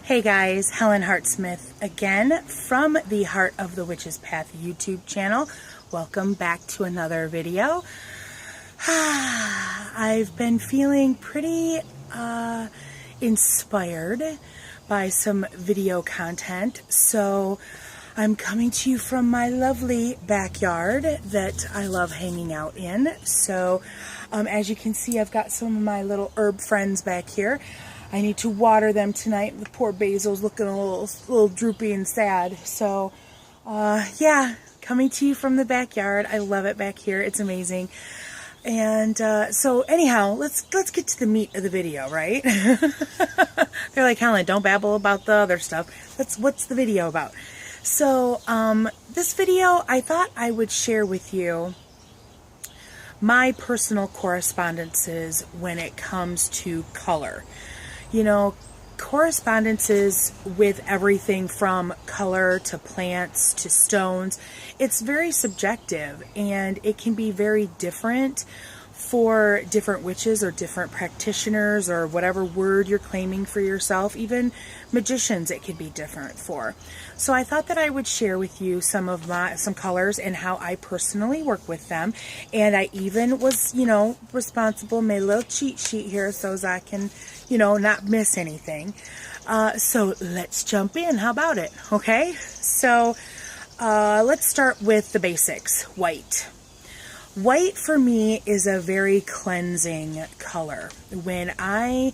Hey guys, Helen Hartsmith again from the Heart of the Witch's Path YouTube channel. Welcome back to another video. I've been feeling pretty inspired by some video content, so I'm coming to you from my lovely backyard that I love hanging out in. So as you can see, I've got some of my little herb friends back here. I need to water them tonight. The poor basil's looking a little droopy and sad. So, yeah, coming to you from the backyard. I love it back here. It's amazing. And so, anyhow, let's get to the meat of the video, right? They're like, Helen, don't babble about the other stuff. What's the video about? So, this video, I thought I would share with you my personal correspondences when it comes to color. You know, correspondences with everything from color to plants to stones, it's very subjective and it can be very different for different witches or different practitioners or whatever word you're claiming for yourself. Even magicians it could be different for. So I thought that I would share with you some colors and how I personally work with them. And I even was, responsible, made a little cheat sheet here so as I can, not miss anything. So let's jump in. How about it? Okay. So let's start with the basics. White. White for me is a very cleansing color. When I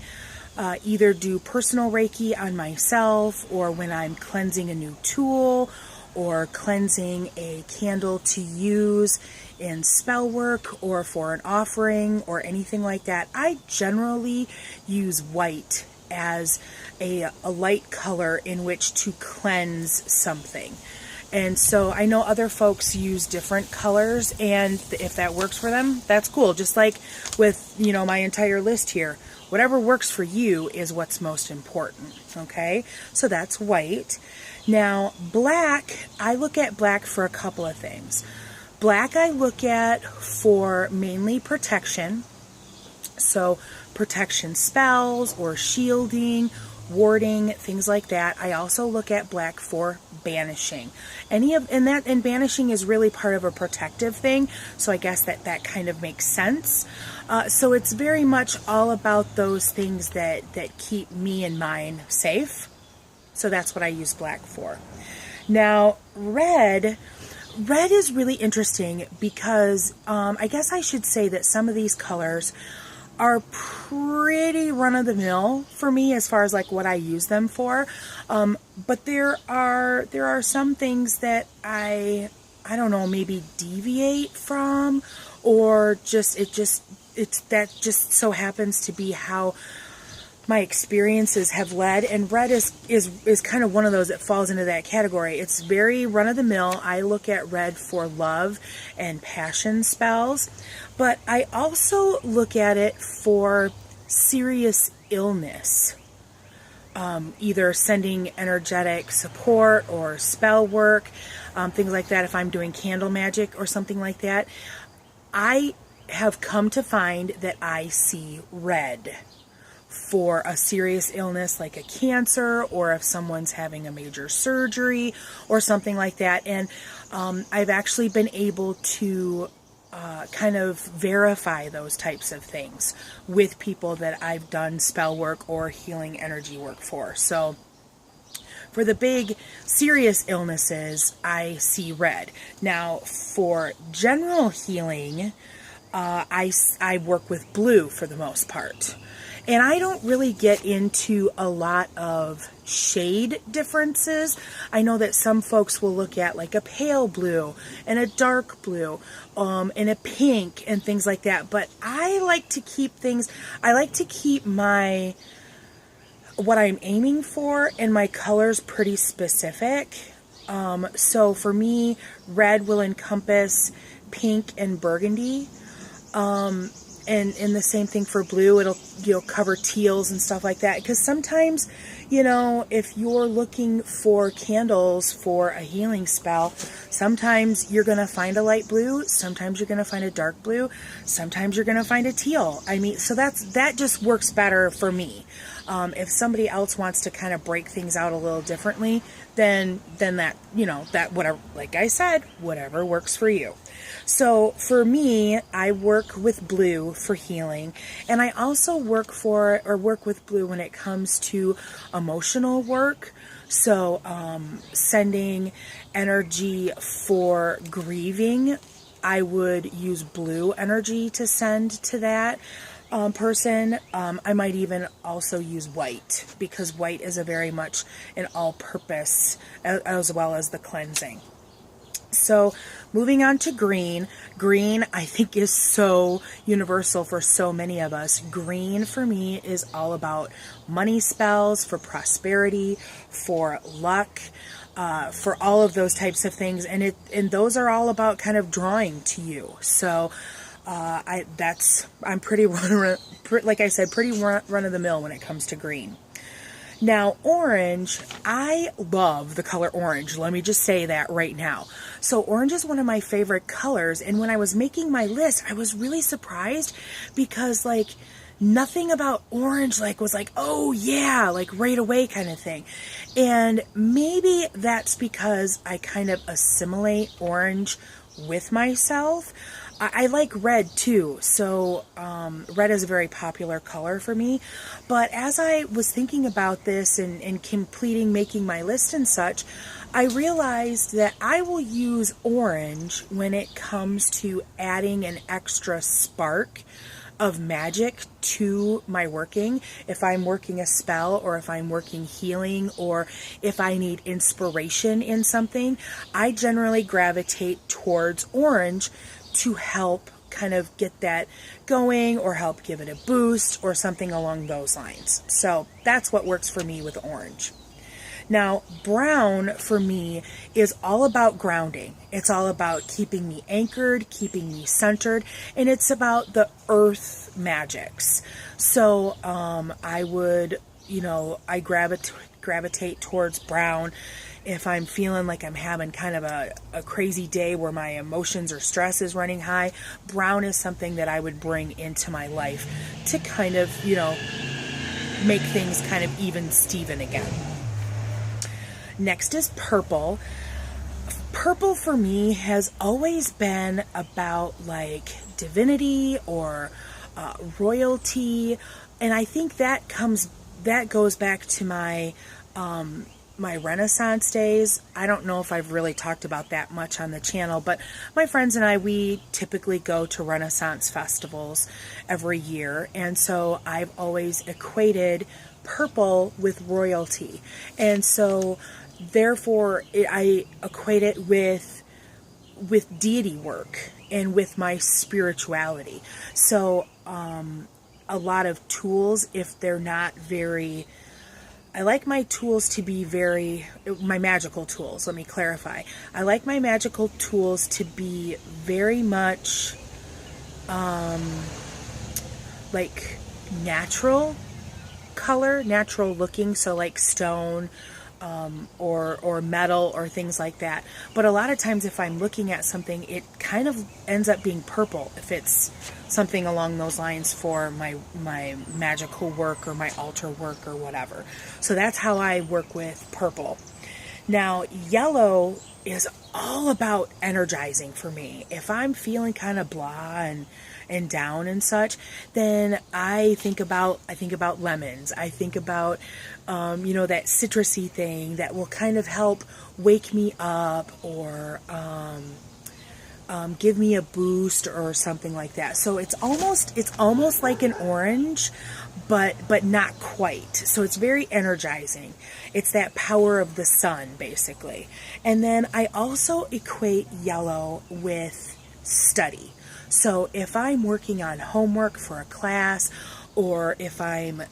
either do personal Reiki on myself, or when I'm cleansing a new tool, or cleansing a candle to use in spell work, or for an offering, or anything like that, I generally use white as a light color in which to cleanse something. And so I know other folks use different colors, and if that works for them, that's cool. Just like with, my entire list here, whatever works for you is what's most important, okay? So that's white. Now, black, I look at black for a couple of things. Black I look at for mainly protection, so protection spells or shielding, warding, things like that. I also look at black for banishing. And banishing is really part of a protective thing, so I guess that kind of makes sense. So it's very much all about those things that keep me and mine safe. So that's what I use black for. Now, red is really interesting because I guess I should say that some of these colors are pretty run-of-the-mill for me as far as like what I use them for, but there are some things that I don't know, maybe deviate from, or that just so happens to be how my experiences have led. And red is kind of one of those that falls into that category. It's very run-of-the-mill. I look at red for love and passion spells, but I also look at it for serious illness, either sending energetic support or spell work, things like that. If I'm doing candle magic or something like that, I have come to find that I see red for a serious illness like a cancer, or if someone's having a major surgery or something like that. And I've actually been able to kind of verify those types of things with people that I've done spell work or healing energy work for. So for the big serious illnesses, I see red. Now for general healing, I work with blue for the most part. And I don't really get into a lot of shade differences. I know that some folks will look at like a pale blue and a dark blue, and a pink and things like that. But I like to keep what I'm aiming for and my colors pretty specific. So for me, red will encompass pink and burgundy. And the same thing for blue, it'll cover teals and stuff like that. Because sometimes, if you're looking for candles for a healing spell, sometimes you're going to find a light blue, sometimes you're going to find a dark blue, sometimes you're going to find a teal. I mean, so that just works better for me. If somebody else wants to kind of break things out a little differently, then that, that whatever, like I said, whatever works for you. So for me, I work with blue for healing, and I also work with blue when it comes to emotional work. So sending energy for grieving, I would use blue energy to send to that person. I might even also use white, because white is a very much an all-purpose, as well as the cleansing. So moving on to green. Green, I think, is so universal for so many of us. Green for me is all about money spells, for prosperity, for luck, for all of those types of things. And those are all about kind of drawing to you. So I'm pretty like I said, pretty run of the mill when it comes to green. Now, orange, I love the color orange. Let me just say that right now. So orange is one of my favorite colors. And when I was making my list, I was really surprised, because like nothing about orange was like, oh yeah, like right away kind of thing. And maybe that's because I kind of assimilate orange with myself. I like red too, so red is a very popular color for me. But as I was thinking about this and making my list and such, I realized that I will use orange when it comes to adding an extra spark of magic to my working. If I'm working a spell, or if I'm working healing, or if I need inspiration in something, I generally gravitate towards orange to help kind of get that going, or help give it a boost, or something along those lines. So that's what works for me with orange. Now, brown for me is all about grounding. It's all about keeping me anchored, keeping me centered, and it's about the earth magics. So I would, I gravitate towards brown if I'm feeling like I'm having kind of a crazy day where my emotions or stress is running high. Brown is something that I would bring into my life to kind of, make things kind of even Steven again. Next is purple. Purple for me has always been about like divinity or royalty, and I think that goes back to my my Renaissance days. I don't know if I've really talked about that much on the channel, but my friends and I, we typically go to Renaissance festivals every year, and so I've always equated purple with royalty, and so therefore I equate it with deity work and with my spirituality. So a lot of tools, if they're not very, I like my tools to be my magical tools, let me clarify. I like my magical tools to be very much like natural color, natural looking, so like stone, or metal or things like that. But a lot of times if I'm looking at something, it kind of ends up being purple if it's something along those lines for my magical work or my altar work or whatever. So that's how I work with purple. Now, yellow is all about energizing for me. If I'm feeling kind of blah and down and such, then I think about lemons. I think about that citrusy thing that will kind of help wake me up, or give me a boost or something like that. So it's almost like an orange, but not quite. So it's very energizing. It's that power of the sun, basically. And then I also equate yellow with study. So if I'm working on homework for a class, or if I'm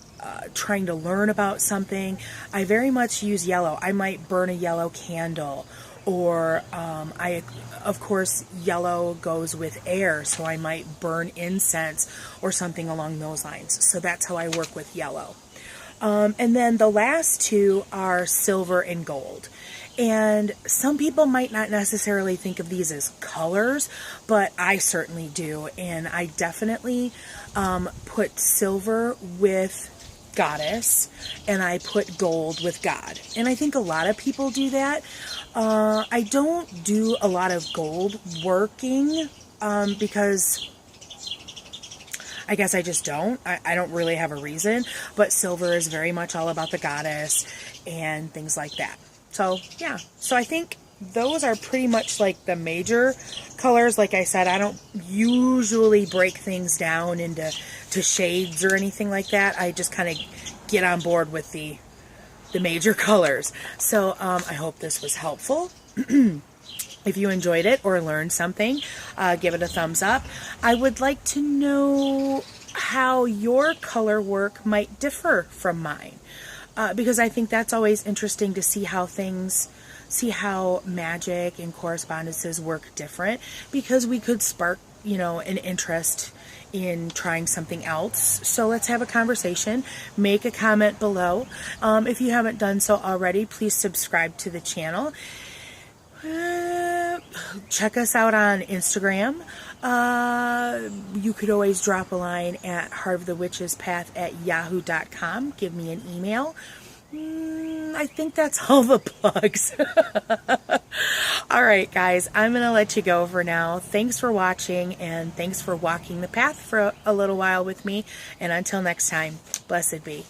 trying to learn about something, I very much use yellow. I might burn a yellow candle, or of course, yellow goes with air, so I might burn incense or something along those lines. So that's how I work with yellow. And then the last two are silver and gold. And some people might not necessarily think of these as colors, but I certainly do. And I definitely put silver with goddess and I put gold with God. And I think a lot of people do that. I don't do a lot of gold working because I guess I just don't. I don't really have a reason, but silver is very much all about the goddess and things like that. So yeah, so I think those are pretty much like the major colors. Like I said, I don't usually break things down into shades or anything like that. I just kind of get on board with the major colors. So I hope this was helpful. If you enjoyed it or learned something, give it a thumbs up. I would like to know how your color work might differ from mine, because I think that's always interesting to see how magic and correspondences work different, because we could spark, an interest in trying something else. So let's have a conversation. Make a comment below. If you haven't done so already, please subscribe to the channel. Check us out on Instagram. You could always drop a line at heartofthewitchespath@yahoo.com. Give me an email. I think that's all the plugs. All right, guys, I'm going to let you go for now. Thanks for watching, and thanks for walking the path for a little while with me. And until next time, blessed be.